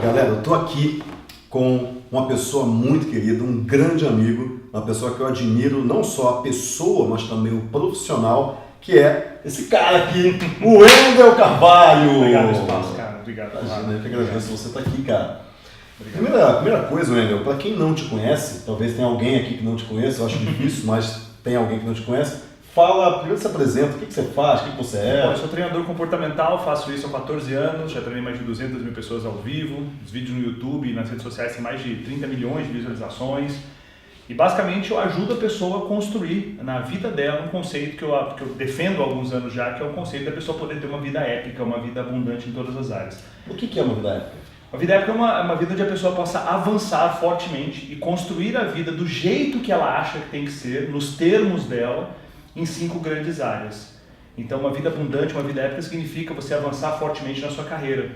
Galera, eu tô aqui com uma pessoa muito querida, um grande amigo, uma pessoa que eu admiro, não só a pessoa, mas também o profissional, que é esse cara aqui, o Wendel Carvalho. Obrigado pelo espaço, cara. Obrigado. Imagina, eu que agradeço você estar aqui, cara. Primeira coisa, Wendel, para quem não te conhece, talvez tenha alguém aqui que não te conheça, eu acho difícil, mas tem alguém que não te conhece. Fala, primeiro se apresenta, o que você faz, o que você é? Bom, eu sou treinador comportamental, faço isso há 14 anos, já treinei mais de 200 mil pessoas ao vivo, os vídeos no YouTube e nas redes sociais têm mais de 30 milhões de visualizações. E basicamente eu ajudo a pessoa a construir na vida dela um conceito que eu defendo há alguns anos já, que é o conceito da pessoa poder ter uma vida épica, uma vida abundante em todas as áreas. O que é uma vida épica? Uma vida épica é uma vida onde a pessoa possa avançar fortemente e construir a vida do jeito que ela acha que tem que ser, nos termos dela, em 5 grandes áreas. Então, uma vida abundante, uma vida épica significa você avançar fortemente na sua carreira,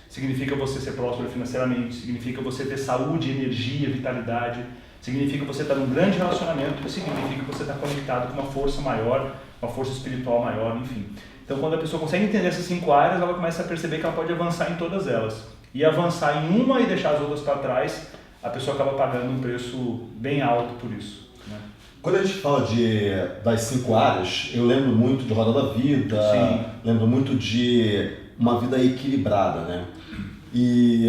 significa você ser próspero financeiramente, significa você ter saúde, energia, vitalidade, significa você estar num grande relacionamento e significa você estar conectado com uma força maior, uma força espiritual maior, enfim. Então, quando a pessoa consegue entender essas 5 áreas, ela começa a perceber que ela pode avançar em todas elas. E avançar em uma e deixar as outras para trás, a pessoa acaba pagando um preço bem alto por isso. Quando a gente fala das 5 áreas, eu lembro muito de Roda da Vida, Sim. Lembro muito de uma vida equilibrada, né? E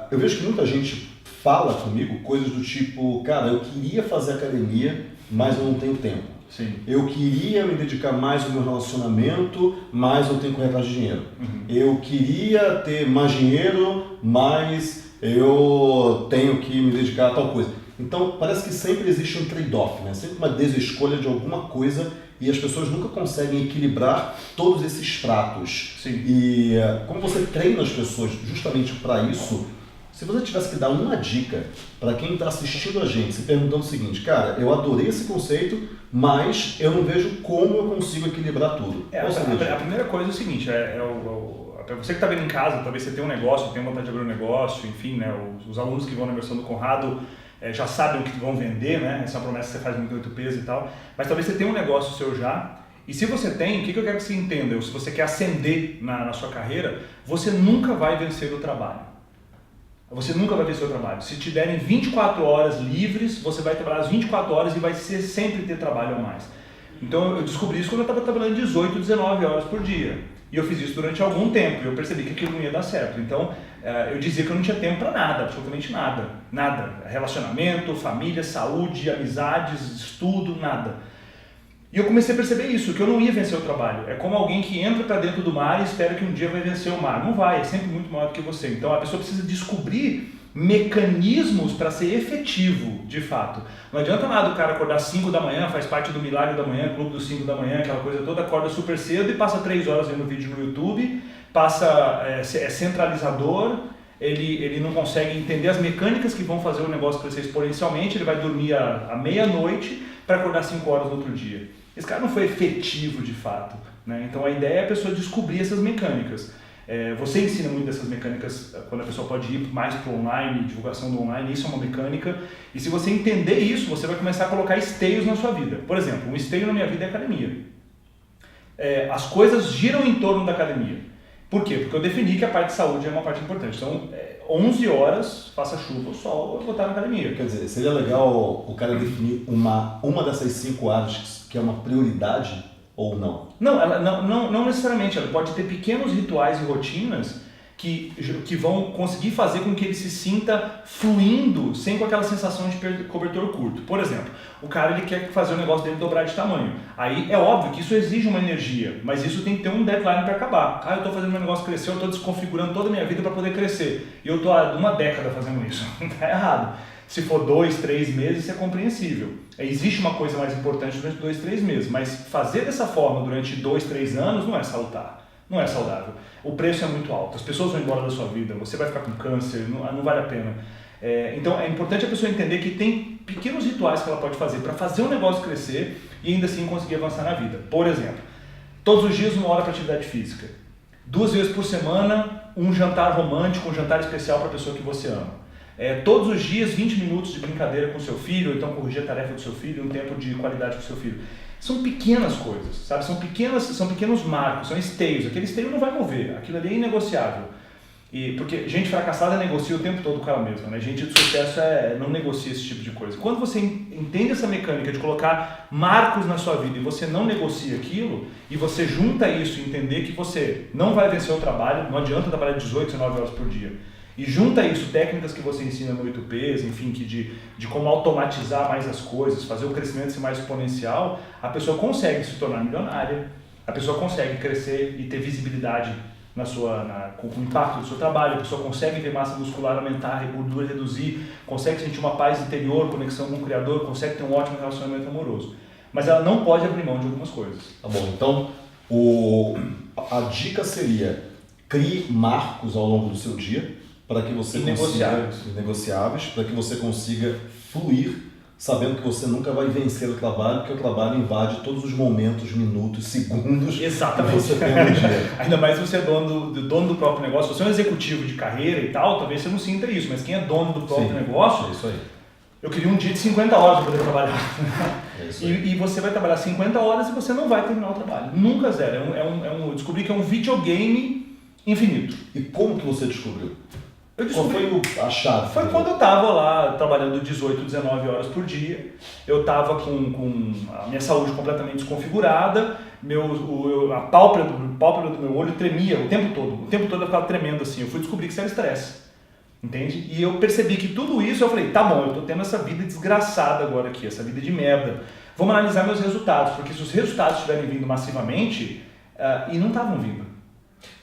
eu vejo que muita gente fala comigo coisas do tipo, cara, eu queria fazer academia, mas eu não tenho tempo. Sim. Eu queria me dedicar mais ao meu relacionamento, mas eu tenho que correr atrás de dinheiro. Eu queria ter mais dinheiro, mas eu tenho que me dedicar a tal coisa. Então, parece que sempre existe um trade-off, né? Sempre uma desescolha de alguma coisa e as pessoas nunca conseguem equilibrar todos esses pratos. Sim. E como você treina as pessoas justamente para isso, se você tivesse que dar uma dica para quem está assistindo a gente, se perguntando o seguinte, cara, eu adorei esse conceito, mas eu não vejo como eu consigo equilibrar tudo. A primeira coisa é o seguinte, para você que está vendo em casa, talvez você tenha um negócio, tenha vontade de abrir um negócio, enfim, né? Os alunos que vão na versão do Conrado já sabem o que vão vender, né? Essa é uma promessa que você faz muito peso e tal, mas talvez você tenha um negócio seu já, e se você tem, o que eu quero que você entenda? Se você quer ascender na sua carreira, você nunca vai vencer o trabalho. Você nunca vai vencer o trabalho. Se te derem 24 horas livres, você vai trabalhar as 24 horas e vai sempre ter trabalho a mais. Então eu descobri isso quando eu estava trabalhando 18, 19 horas por dia. E eu fiz isso durante algum tempo e eu percebi que aquilo não ia dar certo. Então eu dizia que eu não tinha tempo para nada, absolutamente nada. Nada. Relacionamento, família, saúde, amizades, estudo, nada. E eu comecei a perceber isso, que eu não ia vencer o trabalho. É como alguém que entra para dentro do mar e espera que um dia vai vencer o mar. Não vai, é sempre muito maior do que você. Então a pessoa precisa descobrir mecanismos para ser efetivo, de fato. Não adianta nada o cara acordar 5 da manhã, faz parte do Milagre da Manhã, Clube dos 5 da manhã, aquela coisa toda, acorda super cedo e passa 3 horas vendo vídeo no YouTube, é centralizador, ele não consegue entender as mecânicas que vão fazer o negócio crescer exponencialmente, ele vai dormir à meia-noite para acordar 5 horas no outro dia. Esse cara não foi efetivo de fato, né? Então a ideia é a pessoa descobrir essas mecânicas. Você ensina muito dessas mecânicas quando a pessoa pode ir mais para o online, divulgação do online, isso é uma mecânica. E se você entender isso, você vai começar a colocar esteios na sua vida. Por exemplo, um esteio na minha vida é a academia. As coisas giram em torno da academia. Por quê? Porque eu defini que a parte de saúde é uma parte importante. Então, 11 horas, faça chuva ou sol, eu vou estar na academia. Quer dizer, seria legal o cara definir uma dessas 5 áreas que é uma prioridade ou não? Não necessariamente. Ela pode ter pequenos rituais e rotinas que vão conseguir fazer com que ele se sinta fluindo sem com aquela sensação de cobertor curto. Por exemplo, o cara ele quer fazer o negócio dele dobrar de tamanho. Aí é óbvio que isso exige uma energia, mas isso tem que ter um deadline para acabar. Eu estou fazendo meu negócio crescer, eu estou desconfigurando toda a minha vida para poder crescer. E eu estou há uma década fazendo isso. Está errado. Se for 2, 3 meses, isso é compreensível. Existe uma coisa mais importante durante 2, 3 meses, mas fazer dessa forma durante 2, 3 anos não é salutar. Não é saudável. O preço é muito alto, as pessoas vão embora da sua vida, você vai ficar com câncer, não vale a pena. Então é importante a pessoa entender que tem pequenos rituais que ela pode fazer para fazer o negócio crescer e ainda assim conseguir avançar na vida. Por exemplo, todos os dias 1 hora para atividade física. 2 vezes por semana, um jantar romântico, um jantar especial para a pessoa que você ama. Todos os dias 20 minutos de brincadeira com seu filho, ou então corrigir a tarefa do seu filho, um tempo de qualidade com seu filho. São pequenas coisas, sabe? São pequenos marcos, são esteios. Aquele esteio não vai mover, aquilo ali é inegociável. Porque gente fracassada negocia o tempo todo com ela mesma, né? Gente de sucesso não negocia esse tipo de coisa. Quando você entende essa mecânica de colocar marcos na sua vida e você não negocia aquilo, e você junta isso e entender que você não vai vencer o trabalho, não adianta trabalhar 18, 19 horas por dia, e junta isso, técnicas que você ensina no 8Ps, enfim, de como automatizar mais as coisas, fazer o crescimento ser mais exponencial, a pessoa consegue se tornar milionária, a pessoa consegue crescer e ter visibilidade com o impacto do seu trabalho, a pessoa consegue ver massa muscular aumentar, gordura reduzir, consegue sentir uma paz interior, conexão com o Criador, consegue ter um ótimo relacionamento amoroso. Mas ela não pode abrir mão de algumas coisas. Tá bom, então a dica seria: crie marcos ao longo do seu dia para que você consiga, negociáveis, para que você consiga fluir, sabendo que você nunca vai vencer o trabalho, porque o trabalho invade todos os momentos, minutos, segundos. Exatamente. Que você tem no dia. Ainda mais se você é dono do próprio negócio. Se você é um executivo de carreira e tal, talvez você não sinta isso, mas quem é dono do próprio negócio, é isso aí. Eu queria um dia de 50 horas para poder trabalhar. É isso aí. E você vai trabalhar 50 horas e você não vai terminar o trabalho. Nunca zero. Eu descobri que é um videogame infinito. E como que você descobriu? Qual foi a chave? Foi quando eu estava lá trabalhando 18, 19 horas por dia. Eu estava com a minha saúde completamente desconfigurada, a pálpebra do meu olho tremia o tempo todo. O tempo todo eu ficava tremendo assim. Eu fui descobrir que isso era estresse. Entende? E eu percebi que tudo isso, eu falei, tá bom, eu tô tendo essa vida desgraçada agora aqui, essa vida de merda. Vamos analisar meus resultados, porque se os resultados estiverem vindo massivamente, e não estavam vindo.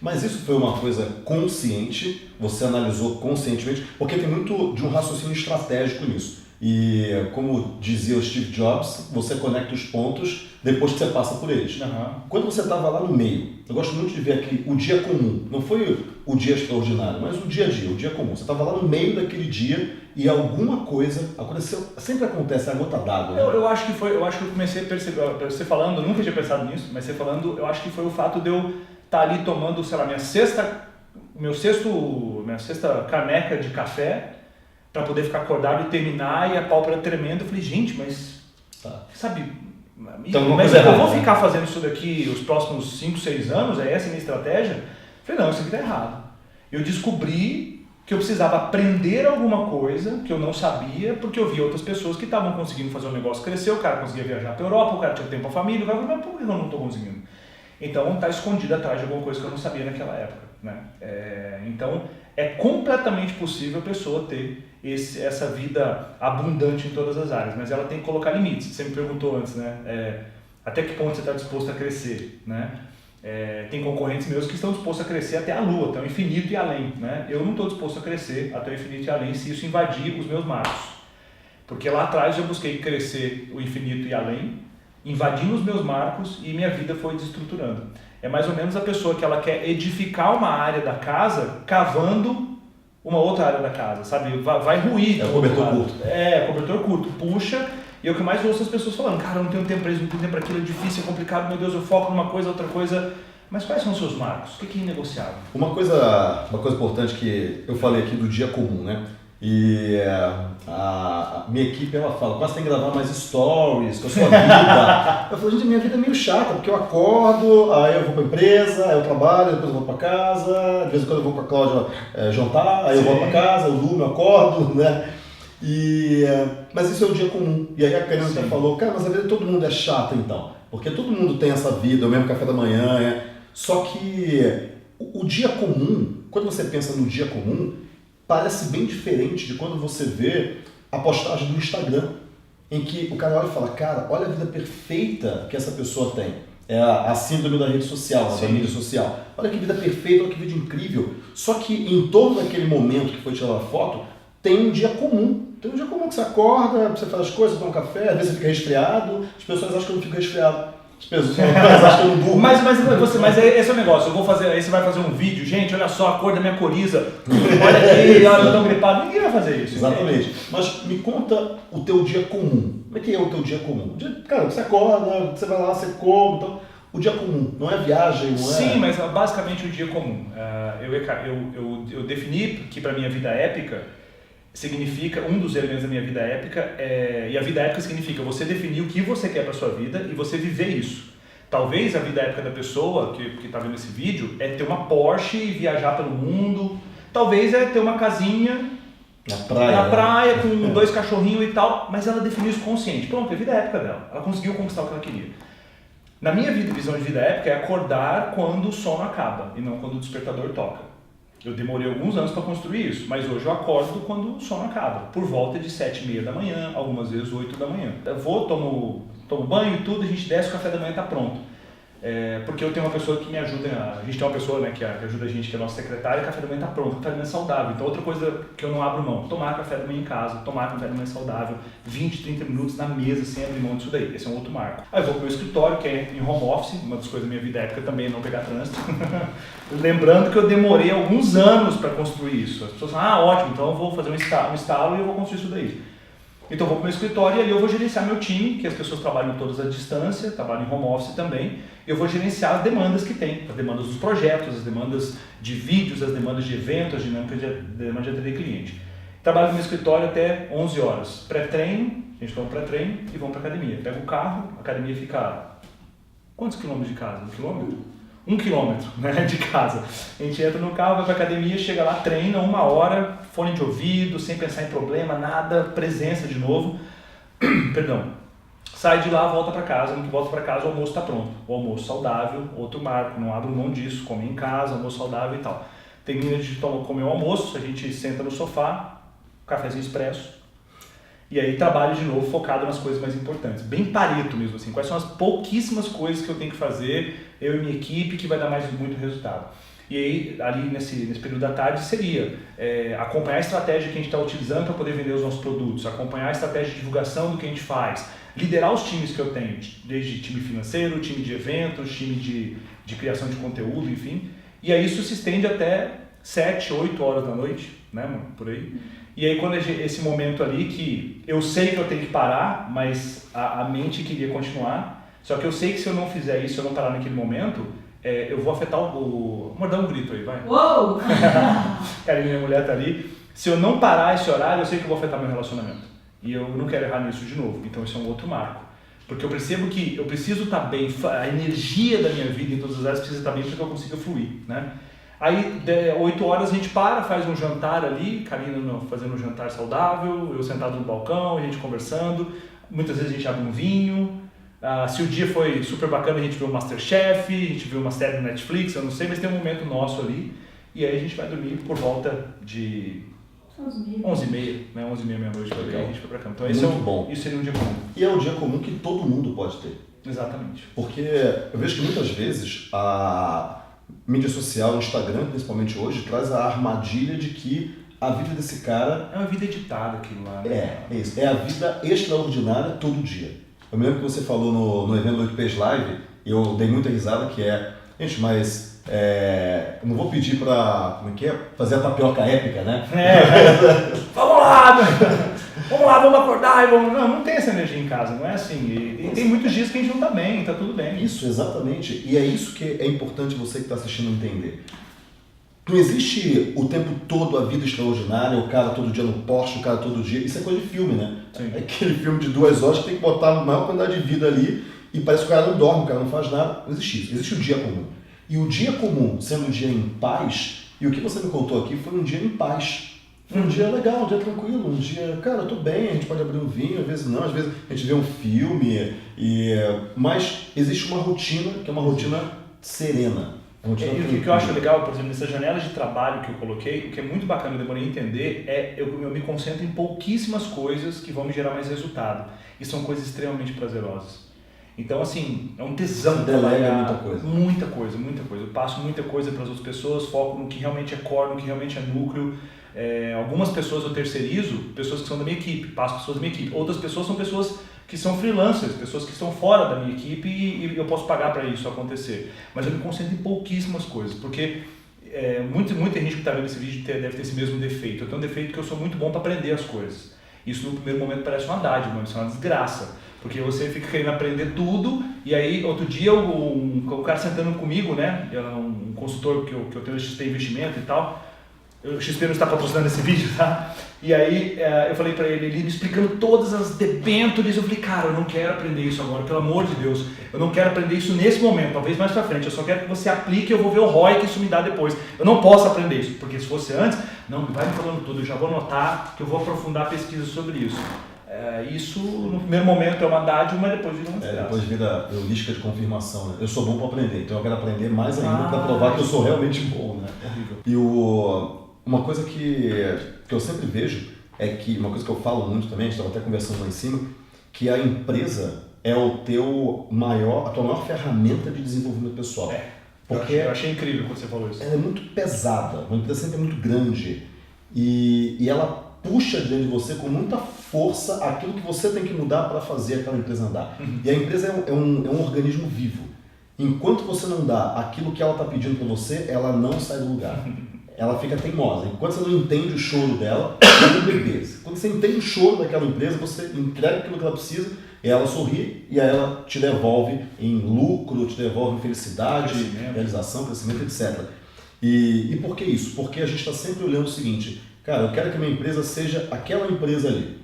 Mas isso foi uma coisa consciente, você analisou conscientemente, porque tem muito de um raciocínio estratégico nisso. E como dizia o Steve Jobs, você conecta os pontos depois que você passa por eles. Uhum. Quando você estava lá no meio, eu gosto muito de ver aqui o dia comum, não foi o dia extraordinário, mas o dia a dia, o dia comum. Você estava lá no meio daquele dia e alguma coisa aconteceu, sempre acontece a gota d'água. Né? Eu acho que eu comecei a perceber, você falando, eu nunca tinha pensado nisso, mas você falando, eu acho que foi o fato de eu estar ali tomando, sei lá, minha sexta caneca de café, para poder ficar acordado e terminar, e a pálpebra tremendo. Eu falei, gente, mas, sabe, então, mas eu vou ficar fazendo isso daqui os próximos 5, 6 anos? É essa a minha estratégia? Eu falei, não, isso aqui tá errado. Eu descobri que eu precisava aprender alguma coisa que eu não sabia, porque eu via outras pessoas que estavam conseguindo fazer o negócio crescer, o cara conseguia viajar para a Europa, o cara tinha tempo para a família, mas por que eu não estou conseguindo? Então, está escondido atrás de alguma coisa que eu não sabia naquela época. Né? Então, é completamente possível a pessoa ter essa vida abundante em todas as áreas, mas ela tem que colocar limites. Você me perguntou antes, né? Até que ponto você está disposto a crescer? Né? Tem concorrentes meus que estão dispostos a crescer até a lua, até o infinito e além. Né? Eu não estou disposto a crescer até o infinito e além se isso invadir os meus marcos. Porque lá atrás eu busquei crescer o infinito e além, invadindo os meus marcos e minha vida foi desestruturando. É mais ou menos a pessoa que ela quer edificar uma área da casa cavando uma outra área da casa, sabe? Vai ruir. É o cobertor curto. Cobertor curto. Puxa, e é o que mais ouço as pessoas falando, cara, eu não tenho tempo para isso, não tenho tempo para aquilo, é difícil, é complicado, meu Deus, eu foco numa coisa, outra coisa. Mas quais são os seus marcos? O que é inegociável? Uma coisa importante que eu falei aqui do dia comum, né? E a minha equipe, ela fala, mas tem que gravar mais stories com a sua vida. Eu falo, gente, minha vida é meio chata, porque eu acordo, aí eu vou pra empresa, aí eu trabalho, depois eu vou pra casa, de vez em quando eu vou com a Cláudia jantar, aí eu volto pra casa, eu durmo, eu acordo, né? Mas isso é o dia comum. E aí a Karina até falou, cara, mas a vida de todo mundo é chata então, porque todo mundo tem essa vida, o mesmo café da manhã, Só que o dia comum, quando você pensa no dia comum, parece bem diferente de quando você vê a postagem do Instagram, em que o cara olha e fala, cara, olha a vida perfeita que essa pessoa tem. É a síndrome da rede social, da mídia social. Olha que vida perfeita, olha que vida incrível. Só que em torno daquele momento que foi tirar a foto, tem um dia comum. Tem um dia comum que você acorda, você faz as coisas, toma um café, às vezes você fica resfriado. As pessoas acham que eu não fico resfriado. As pessoas acham que eu não durmo. Mas esse é o negócio, aí você vai fazer um vídeo, gente, olha só a cor da minha coriza, olha aqui, olha, eu tô gripado, ninguém vai fazer isso. Exatamente. Mas me conta o teu dia comum. Como é que é o teu dia comum? Cara, você acorda, você vai lá, você come, então, o dia comum, não é viagem, não é... Sim, mas basicamente o dia comum. Eu defini que para minha vida épica, significa, um dos elementos da minha vida épica, e a vida épica significa você definir o que você quer para sua vida e você viver isso. Talvez a vida épica da pessoa que está vendo esse vídeo é ter uma Porsche e viajar pelo mundo, talvez é ter uma casinha na praia com 2 cachorrinhos e tal, mas ela definiu isso consciente. Pronto, a vida é a época dela. Ela conseguiu conquistar o que ela queria. Na minha visão de vida épica é acordar quando o sono acaba e não quando o despertador toca. Eu demorei alguns anos para construir isso, mas hoje eu acordo quando o sono acaba, por volta de 7h30 da manhã, algumas vezes 8 da manhã. Eu vou, tomo banho e tudo, a gente desce, o café da manhã está pronto. Porque eu tenho uma pessoa que me ajuda, a gente tem uma pessoa, né, que ajuda a gente, que é a nossa secretária, e o café da manhã está pronto, o café da manhã é saudável. Então outra coisa que eu não abro mão, tomar café da manhã em casa, tomar café da manhã saudável, 20, 30 minutos na mesa, sem abrir mão disso daí. Esse é um outro marco. Aí eu vou pro meu escritório, que é em home office, uma das coisas da minha vida épica também é não pegar trânsito. Lembrando que eu demorei alguns anos para construir isso. As pessoas falam, ótimo, então eu vou fazer um instalo e eu vou construir isso daí. Então eu vou para o meu escritório e ali eu vou gerenciar meu time, que as pessoas trabalham todas à distância, trabalham em home office também. Eu vou gerenciar as demandas que tem, as demandas dos projetos, as demandas de vídeos, as demandas de eventos, as demandas de atender cliente. Trabalho no meu escritório até 11 horas. Pré-treino, a gente toma pré-treino e vamos para a academia. Pego o carro, a academia fica... Quantos quilômetros de casa? 1 quilômetro? 1 quilômetro, né, de casa. A gente entra no carro, vai para a academia, chega lá, treina 1 hora, fone de ouvido, sem pensar em problema, nada, presença de novo. Perdão. Sai de lá, volta para casa. No que volta para casa, o almoço está pronto. O almoço saudável, outro marco, não abro mão disso, come em casa, almoço saudável e tal. Termina de comer o almoço, a gente senta no sofá, cafezinho expresso, e aí trabalho de novo focado nas coisas mais importantes. Bem Pareto mesmo, assim. Quais são as pouquíssimas coisas que eu tenho que fazer, eu e minha equipe, que vai dar muito resultado. E aí, ali nesse período da tarde, seria acompanhar a estratégia que a gente está utilizando para poder vender os nossos produtos, acompanhar a estratégia de divulgação do que a gente faz, liderar os times que eu tenho, desde time financeiro, time de eventos, time de criação de conteúdo, enfim. E aí isso se estende até 7, 8 horas da noite, né, mano? Por aí. E aí quando esse momento ali que eu sei que eu tenho que parar, mas a mente queria continuar, só que eu sei que se eu não fizer isso, se eu não parar naquele momento, eu vou afetar Vou dar um grito aí, vai. Uou! Cara, minha mulher tá ali. Se eu não parar esse horário, eu sei que eu vou afetar meu relacionamento. E eu não quero errar nisso de novo. Então esse é um outro marco. Porque eu percebo que eu preciso estar bem, a energia da minha vida em todas as áreas precisa estar bem para que eu consiga fluir, né? Aí, 8 horas a gente faz um jantar ali, Karina fazendo um jantar saudável, eu sentado no balcão, a gente conversando. Muitas vezes a gente abre um vinho. Se o dia foi super bacana, a gente viu o Masterchef, a gente viu uma série no Netflix, eu não sei, mas tem um momento nosso ali. E aí a gente vai dormir por volta de 11h30, né? 11h30, meia-noite, a gente foi pra cama. Então Muito bom. Isso seria um dia comum. E é um dia comum que todo mundo pode ter. Exatamente. Porque eu vejo que muitas vezes a mídia social, o Instagram, principalmente hoje, traz a armadilha de que a vida desse cara... É uma vida editada aquilo lá, né? É isso. É a vida extraordinária todo dia. Eu me lembro que você falou no evento do 8Ps Live, eu dei muita risada, que gente, mas eu não vou pedir pra, fazer a tapioca épica, né? Vamos lá, vamos acordar e vamos... Não tem essa energia em casa, não é assim. E tem muitos dias que a gente não tá bem, tá tudo bem. Isso, exatamente. E é isso que é importante você que está assistindo entender. Não existe o tempo todo a vida extraordinária, o cara todo dia no Porsche, o cara todo dia... Isso é coisa de filme, né? Sim. É aquele filme de 2 horas que tem que botar a maior quantidade de vida ali e parece que o cara não dorme, o cara não faz nada. Não existe isso. Existe o dia comum. E o dia comum, sendo um dia em paz, e o que você me contou aqui foi um dia em paz. Foi um dia legal, um dia tranquilo, um dia... Cara, eu tô bem, a gente pode abrir um vinho, às vezes não, às vezes a gente vê um filme, mas existe uma rotina que é uma rotina serena. E o que eu acho legal, por exemplo, nessas janelas de trabalho que eu coloquei, o que é muito bacana, eu demorei a entender, eu me concentro em pouquíssimas coisas que vão me gerar mais resultado. E são coisas extremamente prazerosas. Então, assim, é um tesão trabalhar muita coisa. Eu passo muita coisa para as outras pessoas, foco no que realmente é core, no que realmente é núcleo. Algumas pessoas eu terceirizo, pessoas que são da minha equipe, passo pessoas da minha equipe. Outras pessoas são pessoas que são freelancers, pessoas que estão fora da minha equipe e eu posso pagar para isso acontecer. Mas eu me concentro em pouquíssimas coisas, porque muita gente que está vendo esse vídeo deve ter esse mesmo defeito. Eu tenho um defeito que eu sou muito bom para aprender as coisas. Isso no primeiro momento parece uma dádiva, mas isso é uma desgraça. Porque você fica querendo aprender tudo e aí outro dia o cara sentando comigo, né, um consultor que eu tenho XP Investimento e tal, O XP não está patrocinando esse vídeo, tá? E aí eu falei pra ele me explicando todas as debêntures, eu falei, cara, eu não quero aprender isso agora, pelo amor de Deus, eu não quero aprender isso nesse momento, talvez mais pra frente, eu só quero que você aplique e eu vou ver o ROI que isso me dá depois. Eu não posso aprender isso, porque se fosse antes, não, vai me falando tudo, eu já vou anotar que eu vou aprofundar a pesquisa sobre isso. Isso, no primeiro momento, é uma dádiva, mas depois vira uma desgraça. Depois vira heurística de confirmação, né? Eu sou bom para aprender, então eu quero aprender mais ainda para provar que eu sou realmente bom, né? E uma coisa que eu sempre vejo é que, uma coisa que eu falo muito também, a gente estava até conversando lá em cima, que a empresa é a tua maior ferramenta de desenvolvimento pessoal. Porque eu achei incrível quando você falou isso. Ela é muito pesada, uma empresa sempre é muito grande e ela puxa dentro de você com muita força aquilo que você tem que mudar para fazer aquela empresa andar. E a empresa é um organismo vivo. Enquanto você não dá aquilo que ela está pedindo para você, ela não sai do lugar. Ela fica teimosa. Enquanto você não entende o choro dela, é um bebê. Quando você entende o choro daquela empresa, você entrega aquilo que ela precisa, e ela sorri e aí ela te devolve em lucro, te devolve em felicidade, realização, crescimento, etc. E por que isso? Porque a gente está sempre olhando o seguinte, cara, eu quero que a minha empresa seja aquela empresa ali.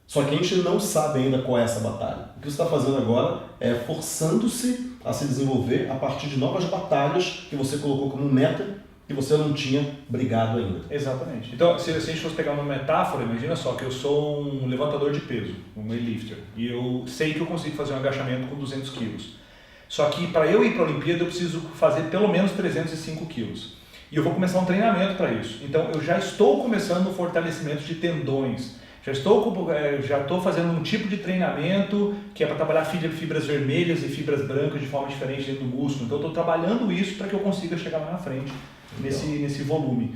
Só que a gente não sabe ainda qual é essa batalha. O que você está fazendo agora é forçando-se a se desenvolver a partir de novas batalhas que você colocou como meta e você não tinha brigado ainda. Exatamente. Então, se a gente fosse pegar uma metáfora, imagina só que eu sou um levantador de peso, um weightlifter, e eu sei que eu consigo fazer um agachamento com 200 quilos. Só que para eu ir para a Olimpíada eu preciso fazer pelo menos 305 quilos. E eu vou começar um treinamento para isso. Então, eu já estou começando o fortalecimento de tendões. Já estou fazendo um tipo de treinamento que é para trabalhar fibras vermelhas e fibras brancas de forma diferente dentro do músculo. Então, eu estou trabalhando isso para que eu consiga chegar lá na frente nesse volume.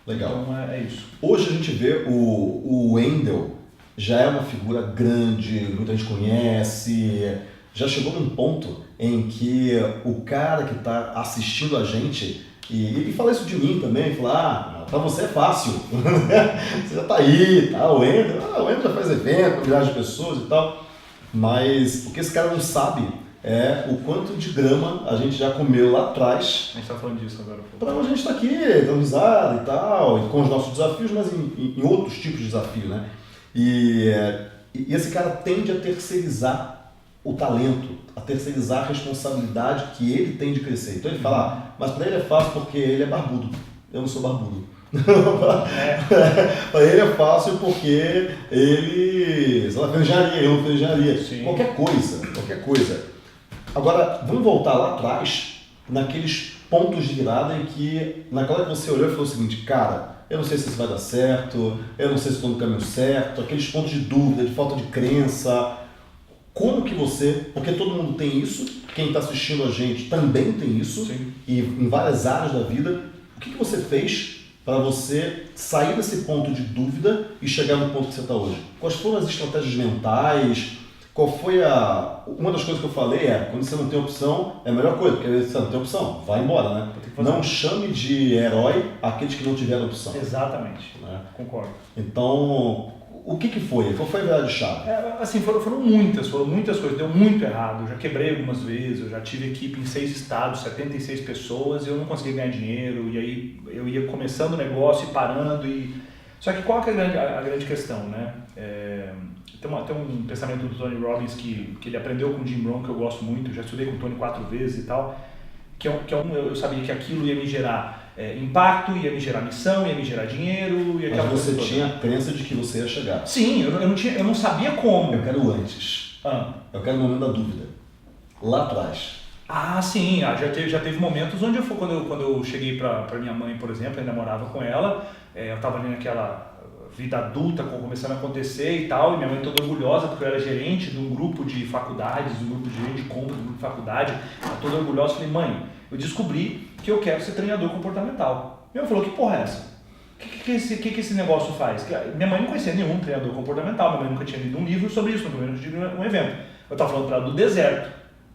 Legal. Então, é isso. Hoje a gente vê o Wendel, já é uma figura grande, muita gente conhece, já chegou num ponto em que o cara que está assistindo a gente, e fala isso de mim também, fala, pra você é fácil, você já tá aí, tá, o Wendel já faz evento, milhares de pessoas e tal, mas o que esse cara não sabe é o quanto de grama a gente já comeu lá atrás. A gente tá falando disso agora. Para onde a gente está aqui, dando risada e tal, e com os nossos desafios, mas em outros tipos de desafio, né? E esse cara tende a terceirizar o talento, a terceirizar a responsabilidade que ele tem de crescer. Então ele fala, mas para ele é fácil porque ele é barbudo, eu não sou barbudo. Para ele é fácil porque ele, sei lá, fez engenharia, eu não fiz engenharia. Sim. Qualquer coisa. Agora, vamos voltar lá atrás, naqueles pontos de virada em que, naquela que você olhou e falou o seguinte, cara, eu não sei se isso vai dar certo, eu não sei se estou no caminho certo, aqueles pontos de dúvida, de falta de crença. Como que você, porque todo mundo tem isso, quem está assistindo a gente também tem isso, Sim. E em várias áreas da vida, o que você fez para você sair desse ponto de dúvida e chegar no ponto que você está hoje? Quais foram as estratégias mentais? Qual foi uma das coisas que eu falei quando você não tem opção, é a melhor coisa, porque você não tem opção, vai embora, né? Não chame de herói aqueles que não tiveram opção. Exatamente, Né? Concordo. Então, o que foi? Qual foi a virada de chave? Assim, foram muitas coisas, deu muito errado, eu já quebrei algumas vezes, eu já tive equipe em 6 estados, 76 pessoas, e eu não conseguia ganhar dinheiro, e aí eu ia começando o negócio e parando, Só que qual que é a grande questão, né? Tem um pensamento do Tony Robbins que ele aprendeu com o Jim Rohn, que eu gosto muito, já estudei com o Tony 4 vezes e tal, eu sabia que aquilo ia me gerar impacto, ia me gerar missão, ia me gerar dinheiro. Mas você tinha a crença de que você ia chegar. Sim, eu não sabia como. Eu quero antes. Eu quero o momento da dúvida. Lá atrás. Sim, já teve momentos onde quando eu cheguei pra minha mãe, por exemplo, eu ainda morava com ela, eu estava ali naquela vida adulta começando a acontecer e tal, e minha mãe toda orgulhosa porque eu era gerente de um grupo de faculdades, de um grupo de gerente de compra, de um grupo de faculdade, ela toda orgulhosa, falei, mãe, eu descobri que eu quero ser treinador comportamental. Minha mãe falou, que porra é essa? O que esse negócio faz? Minha mãe não conhecia nenhum treinador comportamental, minha mãe nunca tinha lido um livro sobre isso, nunca tinha lido um evento. Eu estava falando para ela do deserto,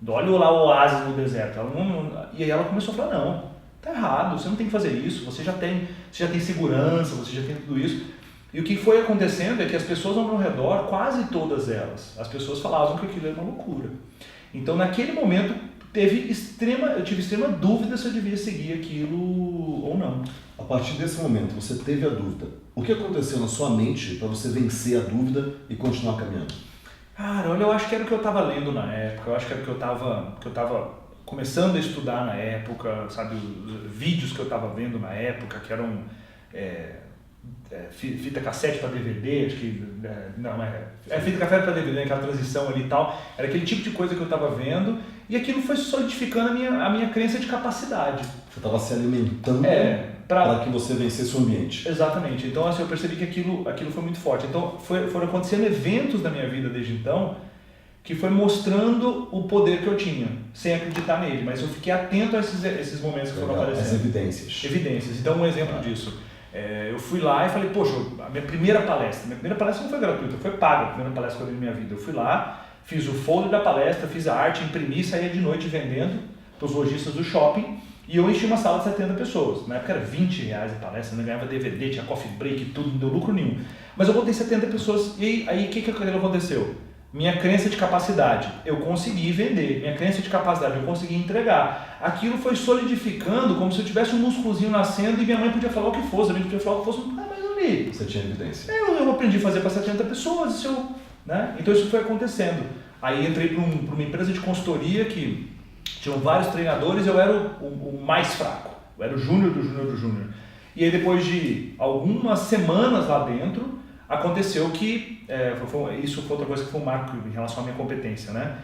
olha lá o oásis no deserto. E aí ela começou a falar, não, tá errado, você não tem que fazer isso, você já tem segurança, você já tem tudo isso. E o que foi acontecendo é que as pessoas ao meu redor, quase todas elas, as pessoas falavam que aquilo era uma loucura. Então naquele momento eu tive extrema dúvida se eu devia seguir aquilo ou não. A partir desse momento, você teve a dúvida. O que aconteceu na sua mente para você vencer a dúvida e continuar caminhando? Cara, olha, eu acho que era o que eu estava lendo na época, eu acho que era o que eu tava começando a estudar na época, sabe, os vídeos que eu estava vendo na época, que eram fita cassete para DVD, acho que, fita cassete para DVD, aquela transição ali e tal, era aquele tipo de coisa que eu estava vendo, e aquilo foi solidificando a minha crença de capacidade. Você estava se alimentando para que você vencesse o ambiente. Exatamente. Então, assim, eu percebi que aquilo foi muito forte. Então, foram acontecendo eventos na minha vida desde então que foi mostrando o poder que eu tinha, sem acreditar nele. Mas eu fiquei atento a esses momentos que foram aparecendo. As evidências. Evidências. Então, um exemplo disso. Eu fui lá e falei, poxa, a minha primeira palestra não foi gratuita, foi paga, a primeira palestra que eu dei na minha vida. Eu fui lá, fiz o folder da palestra, fiz a arte, imprimi, saía de noite vendendo para os lojistas do shopping. E eu enchi uma sala de 70 pessoas. Na época era R$20 a palestra, eu ganhava DVD, tinha coffee break, tudo, não deu lucro nenhum. Mas eu botei 70 pessoas e aí o que aconteceu? Minha crença de capacidade, eu consegui vender. Minha crença de capacidade, eu consegui entregar. Aquilo foi solidificando como se eu tivesse um músculozinho nascendo e minha mãe podia falar o que fosse, a mãe podia falar o que fosse, mas eu li. Você tinha evidência. Eu aprendi a fazer para 70 pessoas, né? Então isso foi acontecendo. Aí entrei para uma empresa de consultoria que tinham vários treinadores, eu era o mais fraco, eu era o júnior do júnior do júnior. E aí depois de algumas semanas lá dentro, aconteceu que, isso foi outra coisa que foi um marco em relação à minha competência, né?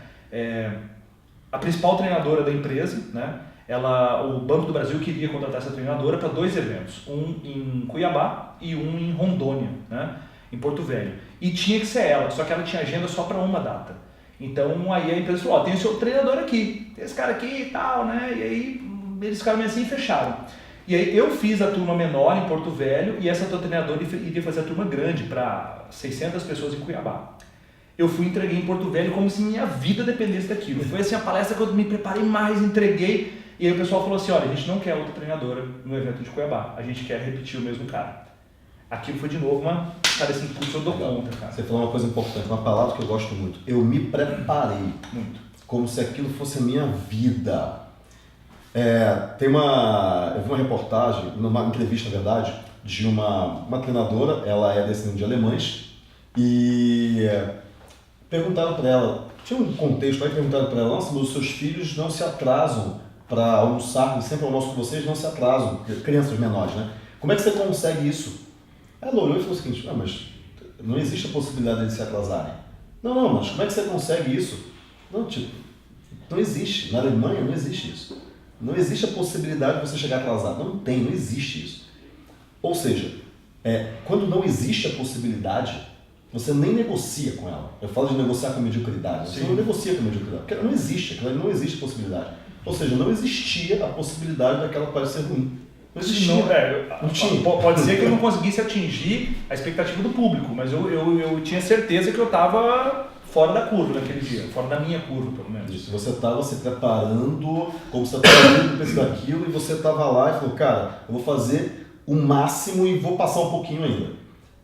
A principal treinadora da empresa, né? O Banco do Brasil queria contratar essa treinadora para 2 eventos, um em Cuiabá e um em Rondônia, né? Em Porto Velho. E tinha que ser ela, só que ela tinha agenda só para uma data. Então aí a empresa falou, tem o seu treinador aqui, tem esse cara aqui e tal, né? E aí eles ficaram meio assim e fecharam. E aí eu fiz a turma menor em Porto Velho e essa treinadora iria fazer a turma grande para 600 pessoas em Cuiabá. Eu fui e entreguei em Porto Velho como se minha vida dependesse daquilo. Foi assim a palestra que eu me preparei mais, entreguei. E aí o pessoal falou assim, olha, a gente não quer outra treinadora no evento de Cuiabá, a gente quer repetir o mesmo cara. Aquilo foi de novo cara, assim, putz, eu dou conta, cara. Você falou uma coisa importante, uma palavra que eu gosto muito. Eu me preparei. Muito. Como se aquilo fosse a minha vida. Eu vi uma reportagem, numa entrevista, na verdade, de uma treinadora, ela é descendente de alemães, e perguntaram para ela, tinha um contexto aí, perguntaram para ela, nossa, mas os seus filhos não se atrasam para almoçar, sempre almoço com vocês, não se atrasam, crianças menores, né? Como é que você consegue isso? Ela olhou e falou o seguinte, mas não existe a possibilidade de eles se atrasarem. Não, mas como é que você consegue isso? Não existe. Na Alemanha não existe isso. Não existe a possibilidade de você chegar atrasado. Não existe isso. Ou seja, quando não existe a possibilidade, você nem negocia com ela. Eu falo de negociar com a mediocridade. Você não negocia com a mediocridade, porque não existe a possibilidade. Ou seja, não existia a possibilidade daquela parecer ruim. Não existia. Não tinha. Pode ser que eu não conseguisse atingir a expectativa do público, mas eu tinha certeza que eu estava fora da curva naquele dia, fora da minha curva, pelo menos. Isso, você estava se preparando, como você estava indo para isso daquilo, e você estava lá e falou, cara, eu vou fazer o máximo e vou passar um pouquinho ainda.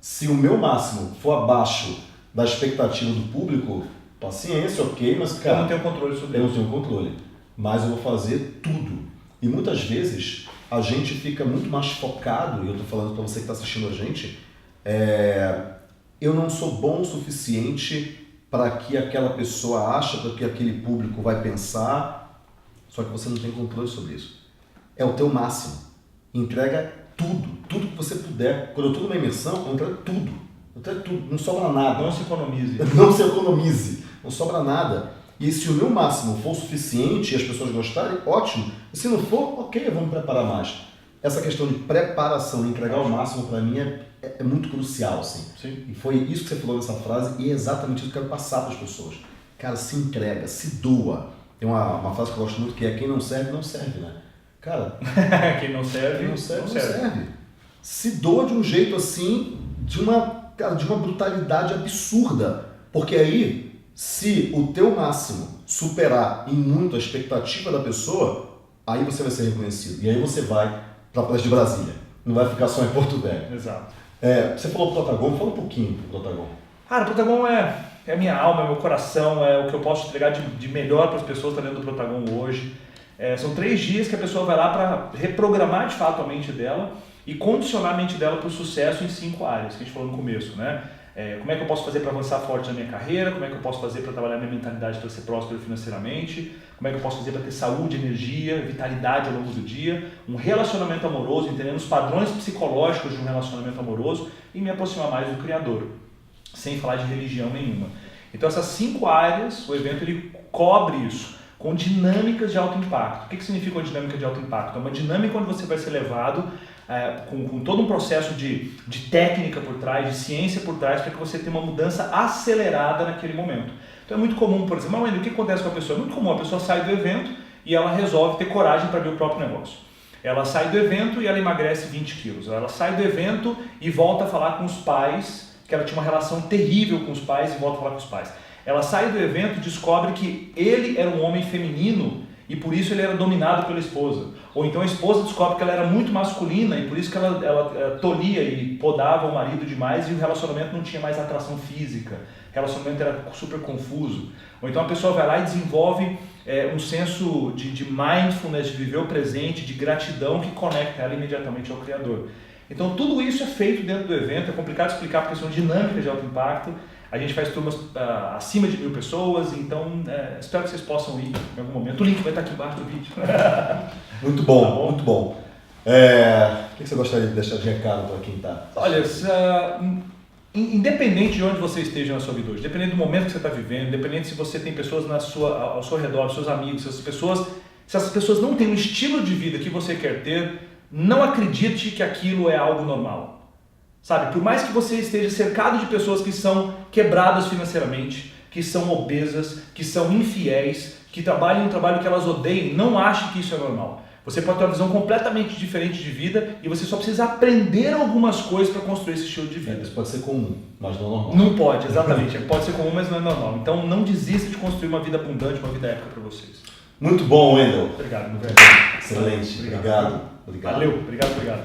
Se o meu máximo for abaixo da expectativa do público, paciência, ok, mas cara... Eu não tenho controle sobre isso. Eu não tenho controle, mas eu vou fazer tudo. E muitas vezes a gente fica muito mais focado, e eu estou falando para você que está assistindo a gente, eu não sou bom o suficiente para que aquela pessoa ache, para que aquele público vai pensar, só que você não tem controle sobre isso. É o teu máximo. Entrega tudo que você puder. Quando eu estou numa imersão, eu entrego tudo. Não sobra nada. Não se economize. Não sobra nada. E se o meu máximo for o suficiente e as pessoas gostarem, ótimo. E se não for, ok, vamos preparar mais. Essa questão de preparação, entregar o máximo, para mim, é muito crucial, assim. Sim. E foi isso que você falou nessa frase e é exatamente isso que eu quero passar para as pessoas. Cara, se entrega, se doa. Tem uma frase que eu gosto muito que é quem não serve, não serve, né? Cara, quem não serve, não serve. Se doa de um jeito assim, de uma brutalidade absurda. Porque aí, se o teu máximo superar em muito a expectativa da pessoa, aí você vai ser reconhecido. E aí você vai para a Praça de Brasília. Não vai ficar só em Porto Velho. Exato. Você falou Protagon, fala um pouquinho do Protagon. Cara, o Protagon é a minha alma, é o meu coração, é o que eu posso entregar de melhor para as pessoas que estão dentro do Protagon hoje. São 3 dias que a pessoa vai lá para reprogramar de fato a mente dela e condicionar a mente dela para o sucesso em 5 áreas, que a gente falou no começo, né? Como é que eu posso fazer para avançar forte na minha carreira, como é que eu posso fazer para trabalhar minha mentalidade para ser próspero financeiramente, como é que eu posso fazer para ter saúde, energia, vitalidade ao longo do dia, um relacionamento amoroso, entendendo os padrões psicológicos de um relacionamento amoroso e me aproximar mais do Criador, sem falar de religião nenhuma. Então essas 5 áreas, o evento ele cobre isso, com dinâmicas de alto impacto. O que significa uma dinâmica de alto impacto? É uma dinâmica onde você vai ser levado com todo um processo de técnica por trás, de ciência por trás, para que você tenha uma mudança acelerada naquele momento. Então é muito comum, por exemplo, o que acontece com a pessoa? É muito comum, a pessoa sai do evento e ela resolve ter coragem para abrir o próprio negócio. Ela sai do evento e ela emagrece 20 quilos. Ela sai do evento e volta a falar com os pais, que ela tinha uma relação terrível com os pais e volta a falar com os pais. Ela sai do evento e descobre que ele era um homem feminino e por isso ele era dominado pela esposa. Ou então a esposa descobre que ela era muito masculina e por isso que ela tolhia e podava o marido demais e o relacionamento não tinha mais atração física. O relacionamento era super confuso. Ou então a pessoa vai lá e desenvolve um senso de mindfulness, de viver o presente, de gratidão que conecta ela imediatamente ao Criador. Então tudo isso é feito dentro do evento, é complicado explicar porque são dinâmicas de alto impacto. A gente faz turmas acima de 1000 pessoas, então espero que vocês possam ir em algum momento. O link vai estar aqui embaixo do vídeo. Muito bom, tá bom? Muito bom. O que você gostaria de deixar de recado para quem está? Olha, independente de onde você esteja na sua vida hoje, independente do momento que você está vivendo, independente se você tem pessoas ao seu redor, seus amigos, se essas pessoas não têm o estilo de vida que você quer ter, não acredite que aquilo é algo normal. Sabe, por mais que você esteja cercado de pessoas que são quebradas financeiramente, que são obesas, que são infiéis, que trabalham um trabalho que elas odeiam, não ache que isso é normal. Você pode ter uma visão completamente diferente de vida e você só precisa aprender algumas coisas para construir esse estilo de vida. Isso pode ser comum, mas não normal. Não pode, exatamente. Pode ser comum, mas não é normal. Então não desista de construir uma vida abundante, uma vida épica para vocês. Muito bom, Wendel. Obrigado, meu velho. Excelente. Obrigado. Valeu, obrigado.